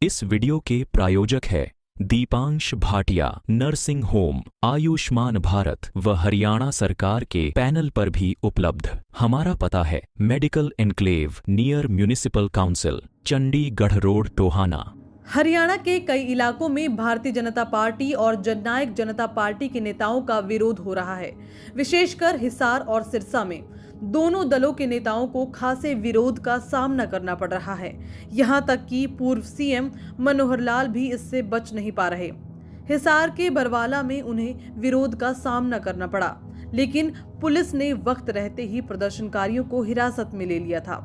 इस वीडियो के प्रायोजक है दीपांश भाटिया, नर्सिंग होम, आयुष्मान भारत व हरियाणा सरकार के पैनल पर भी उपलब्ध। हमारा पता है medical enclave near municipal council, Chandigarh road, Tohana. Haryana के कई इलाकों में भारतीय जनता पार्टी और जननायक जनता पार्टी के नेताओं का विरोध हो रहा है। विशेषकर हिसार और सिरसा में दोनों दलों के नेताओं को खासे विरोध का सामना करना पड़ रहा है। यहां तक कि पूर्व सीएम मनोहर लाल भी इससे बच नहीं पा रहे। हिसार के बरवाला में उन्हें विरोध का सामना करना पड़ा, लेकिन पुलिस ने वक्त रहते ही प्रदर्शनकारियों को हिरासत में ले लिया था।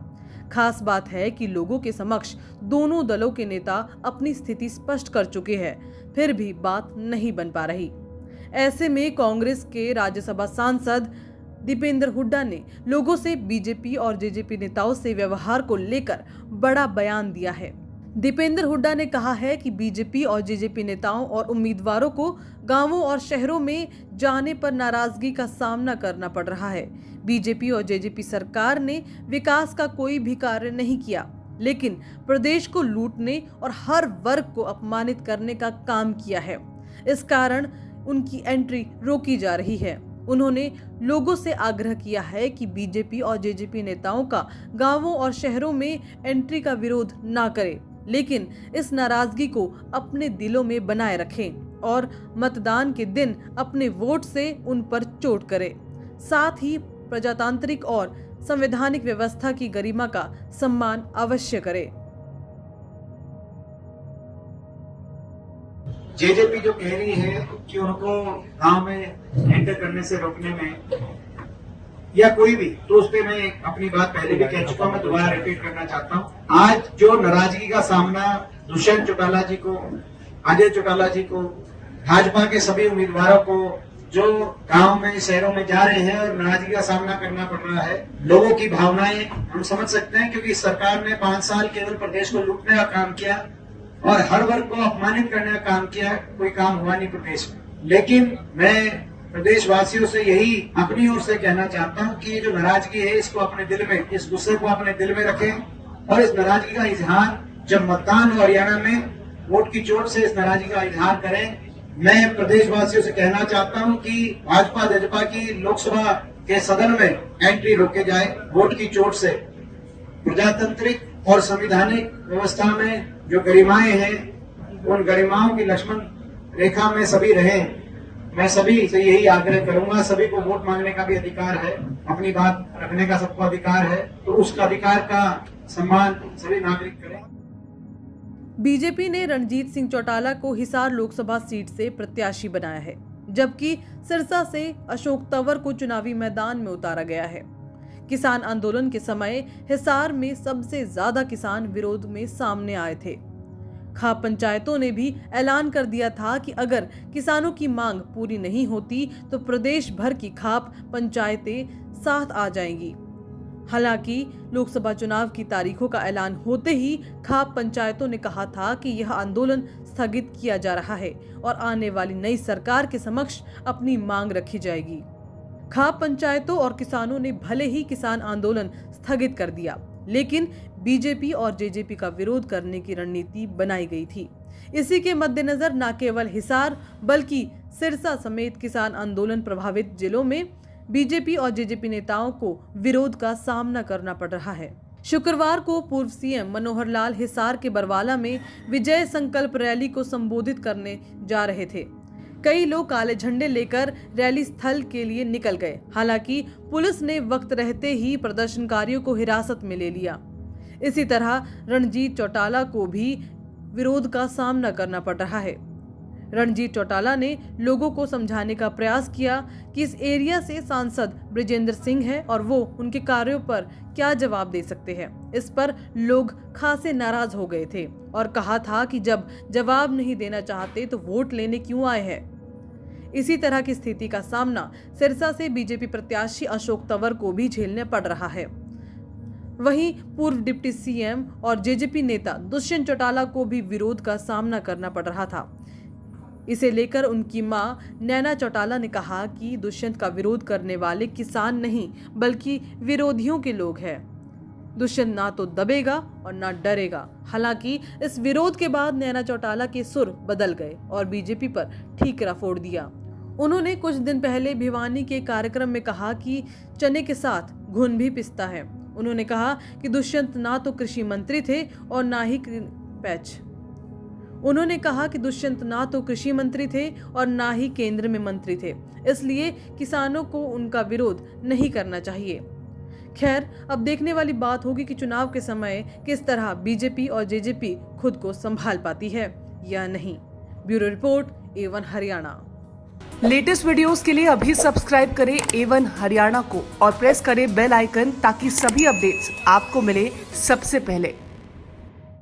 खास बात है कि लोगों के समक्ष दोनों दलों के नेता अपनी स्थिति स्पष्ट कर चुके हैं, फिर भी बात नहीं बन पा रही। ऐसे में कांग्रेस के राज्यसभा सांसद दीपेंद्र हुड्डा ने लोगों से बीजेपी और जेजेपी नेताओं से व्यवहार को लेकर बड़ा बयान दिया है। दीपेंद्र हुड्डा ने कहा है कि बीजेपी और जेजेपी नेताओं और उम्मीदवारों को गांवों और शहरों में जाने पर नाराजगी का सामना करना पड़ रहा है। बीजेपी और जेजेपी सरकार ने विकास का कोई भी कार्य नहीं किया, लेकिन प्रदेश को लूटने और हर वर्ग को अपमानित करने का काम किया है। इस कारण उनकी एंट्री रोकी जा रही है। उन्होंने लोगों से आग्रह किया है कि बीजेपी और जेजेपी नेताओं का गांवों और शहरों में एंट्री का विरोध ना करें, लेकिन इस नाराजगी को अपने दिलों में बनाए रखें और मतदान के दिन अपने वोट से उन पर चोट करें। साथ ही प्रजातांत्रिक और संवैधानिक व्यवस्था की गरिमा का सम्मान अवश्य करें। जेजेपी जो कह रही है कि उनको गांव में एंटर करने से रोकने में या कोई भी, तो उस पर मैं अपनी बात पहले भी कह चुका हूं, मैं दोबारा रिपीट करना चाहता हूं। आज जो नाराजगी का सामना दुष्यंत चौटाला जी को, अजय चौटाला जी को, भाजपा के सभी उम्मीदवारों को जो गांव में शहरों में जा रहे हैं और नाराजगी का सामना करना पड़ रहा है, लोगों की भावनाएं हम समझ सकते हैं, क्योंकि सरकार ने 5 साल केवल प्रदेश को लूटने का काम किया और हर वर्ग को अपमानित करने का काम किया। कोई काम हुआ नहीं प्रदेश में। लेकिन मैं प्रदेशवासियों से यही अपनी ओर से कहना चाहता हूं कि ये जो नाराजगी है, इसको अपने दिल में, इस गुस्से को अपने दिल में रखें और इस नाराजगी का इजहार जब मतदान हो हरियाणा में वोट की चोट से इस नाराजगी का इजहार करें। मैं प्रदेशवासियों से कहना चाहता हूं कि भाजपा जजपा की लोकसभा के सदन में एंट्री रोके जाए वोट की चोट से। प्रजातांत्रिक और संवैधानिक व्यवस्था में जो गरिमाएं हैं, उन गरिमाओं की लक्ष्मण रेखा में सभी रहें। मैं सभी से यही आग्रह करूंगा। सभी को वोट मांगने का भी अधिकार है, अपनी बात रखने का सबको अधिकार है, तो उस अधिकार का सम्मान सभी नागरिक करें। बीजेपी ने रणजीत सिंह चौटाला को हिसार लोकसभा सीट से प्रत्याशी बनाया है, जबकि सिरसा से अशोक तंवर को चुनावी मैदान में उतारा गया है। किसान आंदोलन के समय हिसार में सबसे ज्यादा किसान विरोध में सामने आए थे। खाप पंचायतों ने भी ऐलान कर दिया था कि अगर किसानों की मांग पूरी नहीं होती तो प्रदेश भर की खाप पंचायतें साथ आ जाएंगी। हालांकि लोकसभा चुनाव की तारीखों का ऐलान होते ही खाप पंचायतों ने कहा था कि यह आंदोलन स्थगित किया जा रहा है और आने वाली नई सरकार के समक्ष अपनी मांग रखी जाएगी। खाप पंचायतों और किसानों ने भले ही किसान आंदोलन स्थगित कर दिया, लेकिन बीजेपी और जेजेपी का विरोध करने की रणनीति बनाई गई थी। इसी के मद्देनजर न केवल हिसार बल्कि सिरसा समेत किसान आंदोलन प्रभावित जिलों में बीजेपी और जेजेपी नेताओं को विरोध का सामना करना पड़ रहा है। शुक्रवार को पूर्व सीएम मनोहर लाल हिसार के बरवाला में विजय संकल्प रैली को संबोधित करने जा रहे थे। कई लोग काले झंडे लेकर रैली स्थल के लिए निकल गए। हालांकि पुलिस ने वक्त रहते ही प्रदर्शनकारियों को हिरासत में ले लिया। इसी तरह रणजीत चौटाला को भी विरोध का सामना करना पड़ रहा है। रणजीत चौटाला ने लोगों को समझाने का प्रयास किया कि इस एरिया से सांसद बृजेंद्र सिंह है और वो उनके कार्यों पर क्या जवाब दे सकते हैं। इस पर लोग खासे नाराज हो गए थे और कहा था कि जब जवाब नहीं देना चाहते तो वोट लेने क्यों आए हैं। इसी तरह की स्थिति का सामना सिरसा से बीजेपी प्रत्याशी अशोक तंवर को भी झेलने पड़ रहा है। वहीं पूर्व डिप्टी सीएम और जेजेपी नेता दुष्यंत चौटाला को भी विरोध का सामना करना पड़ रहा था। इसे लेकर उनकी मां नैना चौटाला ने कहा कि दुष्यंत का विरोध करने वाले किसान नहीं बल्कि विरोधियों के लोग हैं। दुष्यंत ना तो दबेगा और ना डरेगा। हालांकि इस विरोध के बाद नैना चौटाला के सुर बदल गए और बीजेपी पर ठीकरा फोड़ दिया। उन्होंने कुछ दिन पहले भिवानी के कार्यक्रम में कहा कि चने के साथ घुन भी पिसता है। उन्होंने कहा कि दुष्यंत ना तो कृषि मंत्री थे और ना ही उन्होंने कहा कि दुष्यंत ना तो कृषि मंत्री थे और ना ही केंद्र में मंत्री थे, इसलिए किसानों को उनका विरोध नहीं करना चाहिए। खैर, अब देखने वाली बात होगी कि चुनाव के समय किस तरह बीजेपी और जेजेपी खुद को संभाल पाती है या नहीं। Bureau report, A1 Haryana. Latest videos के लिए अभी सब्सक्राइब करें A1 हरियाणा को और प्रेस करें बेल आइकन ताकि सभी अपडेट्स आपको मिले सबसे पहले।